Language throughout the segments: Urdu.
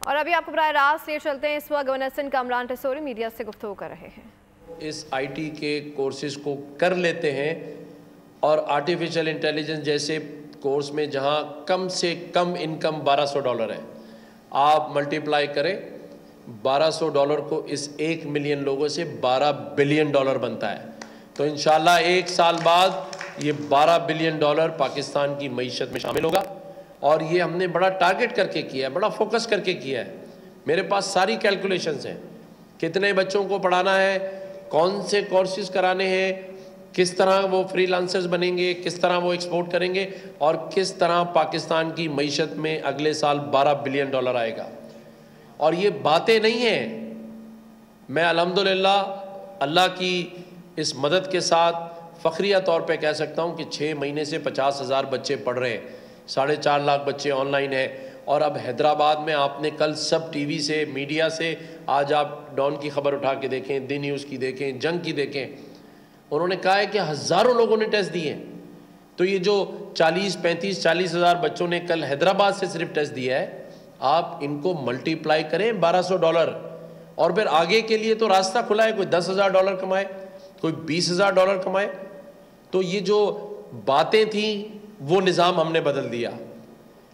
اور ابھی آپ کو براہ راست لے چلتے ہیں، اس وقت گورنر سندھ کامران ٹیسوری میڈیا سے گفتگو کر رہے ہیں۔ اس آئی ٹی کے کورسز کو کر لیتے ہیں اور آرٹیفیشل انٹیلیجنس جیسے کورس میں جہاں کم سے کم انکم $1200 ہے، آپ ملٹیپلائی کریں $1200 کو اس 1 ملین لوگوں سے $12 بلین بنتا ہے۔ تو انشاءاللہ 1 سال بعد یہ $12 بلین پاکستان کی معیشت میں شامل ہوگا، اور یہ ہم نے بڑا ٹارگٹ کر کے کیا ہے، بڑا فوکس کر کے کیا ہے۔ میرے پاس ساری کیلکولیشنز ہیں، کتنے بچوں کو پڑھانا ہے، کون سے کورسز کرانے ہیں، کس طرح وہ فری لانسرز بنیں گے، کس طرح وہ ایکسپورٹ کریں گے، اور کس طرح پاکستان کی معیشت میں اگلے سال $12 بلین آئے گا۔ اور یہ باتیں نہیں ہیں، میں الحمدللہ اللہ کی اس مدد کے ساتھ فخریہ طور پہ کہہ سکتا ہوں کہ 6 مہینے سے 50,000 بچے پڑھ رہے ہیں، 4.5 لاکھ بچے آن لائن ہیں، اور اب حیدرآباد میں آپ نے کل سب ٹی وی سے، میڈیا سے، آج آپ ڈان کی خبر اٹھا کے دیکھیں، دی نیوز کی دیکھیں، جنگ کی دیکھیں، انہوں نے کہا ہے کہ ہزاروں لوگوں نے ٹیسٹ دیے ہیں۔ تو یہ جو 40 ہزار بچوں نے کل حیدرآباد سے صرف ٹیسٹ دیا ہے، آپ ان کو ملٹیپلائی کریں $1200، اور پھر آگے کے لیے تو راستہ کھلا ہے، کوئی $10,000 کمائے، کوئی $20,000 کمائے۔ تو یہ جو باتیں تھیں وہ نظام ہم نے بدل دیا،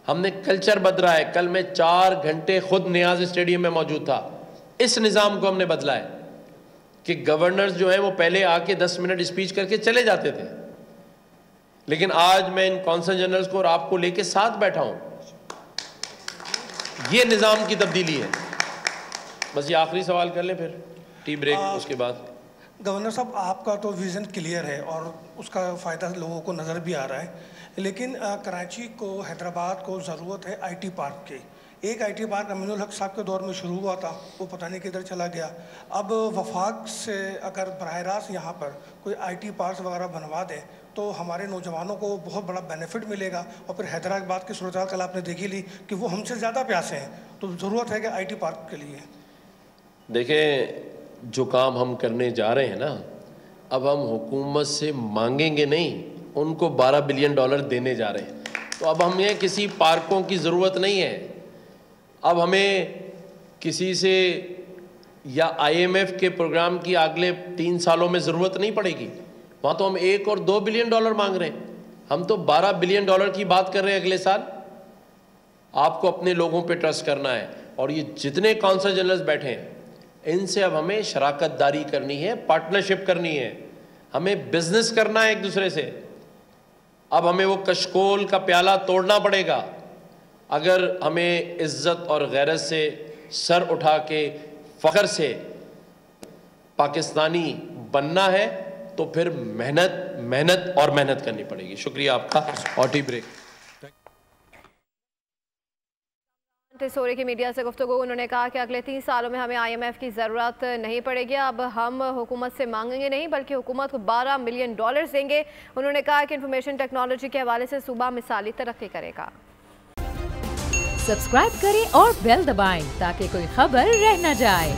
ہم نے کلچر بدلا ہے۔ کل میں 4 گھنٹے خود نیاز اسٹیڈیم میں موجود تھا، اس نظام کو ہم نے بدلا ہے کہ گورنرز جو ہیں وہ پہلے آ کے 10 منٹ اسپیچ کر کے چلے جاتے تھے، لیکن آج میں ان کونسل جنرلز کو اور آپ کو لے کے ساتھ بیٹھا ہوں۔ یہ نظام کی تبدیلی ہے۔ بس یہ آخری سوال کر لیں پھر ٹی بریک، اس کے بعد۔ گورنر صاحب، آپ کا تو ویژن کلیئر ہے اور اس کا فائدہ لوگوں کو نظر بھی آ رہا ہے، لیکن کراچی کو، حیدرآباد کو ضرورت ہے آئی ٹی پارک کی۔ ایک آئی ٹی پارک امین الحق صاحب کے دور میں شروع ہوا تھا، وہ پتہ نہیں کدھر چلا گیا۔ اب وفاق سے اگر براہ راست یہاں پر کوئی آئی ٹی پارک وغیرہ بنوا دے تو ہمارے نوجوانوں کو بہت بڑا بینیفٹ ملے گا، اور پھر حیدرآباد کی صورتحال کل آپ نے دیکھی لی کہ وہ ہم سے زیادہ پیاسے ہیں، تو ضرورت ہے کہ آئی ٹی پارک کے لیے۔ دیکھیں، جو کام ہم کرنے جا رہے ہیں نا، اب ہم حکومت سے مانگیں گے نہیں، ان کو $12 بلین دینے جا رہے ہیں۔ تو اب ہمیں کسی پارکوں کی ضرورت نہیں ہے، اب ہمیں کسی سے یا IMF کے پروگرام کی اگلے 3 سالوں میں ضرورت نہیں پڑے گی۔ وہاں تو ہم $1 اور $2 بلین مانگ رہے ہیں، ہم تو $12 بلین کی بات کر رہے ہیں اگلے سال۔ آپ کو اپنے لوگوں پہ ٹرسٹ کرنا ہے، اور یہ جتنے کونسل جنرلز بیٹھے ہیں ان سے اب ہمیں شراکت داری کرنی ہے، پارٹنرشپ کرنی ہے، ہمیں بزنس کرنا ہے ایک دوسرے سے۔ اب ہمیں وہ کشکول کا پیالہ توڑنا پڑے گا اگر ہمیں عزت اور غیرت سے سر اٹھا کے فخر سے پاکستانی بننا ہے، تو پھر محنت کرنی پڑے گی۔ شکریہ آپ کا، اور ٹی بریک۔ ٹیسوری کی میڈیا سے گفتگو، انہوں نے کہا کہ اگلے 3 سالوں میں ہمیں IMF کی ضرورت نہیں پڑے گی، اب ہم حکومت سے مانگیں گے نہیں بلکہ حکومت کو $12 ملین دیں گے۔ انہوں نے کہا کہ انفارمیشن ٹیکنالوجی کے حوالے سے صوبہ مثالی ترقی کرے گا۔ سبسکرائب کریں اور بیل دبائیں تاکہ کوئی خبر رہ نہ جائے۔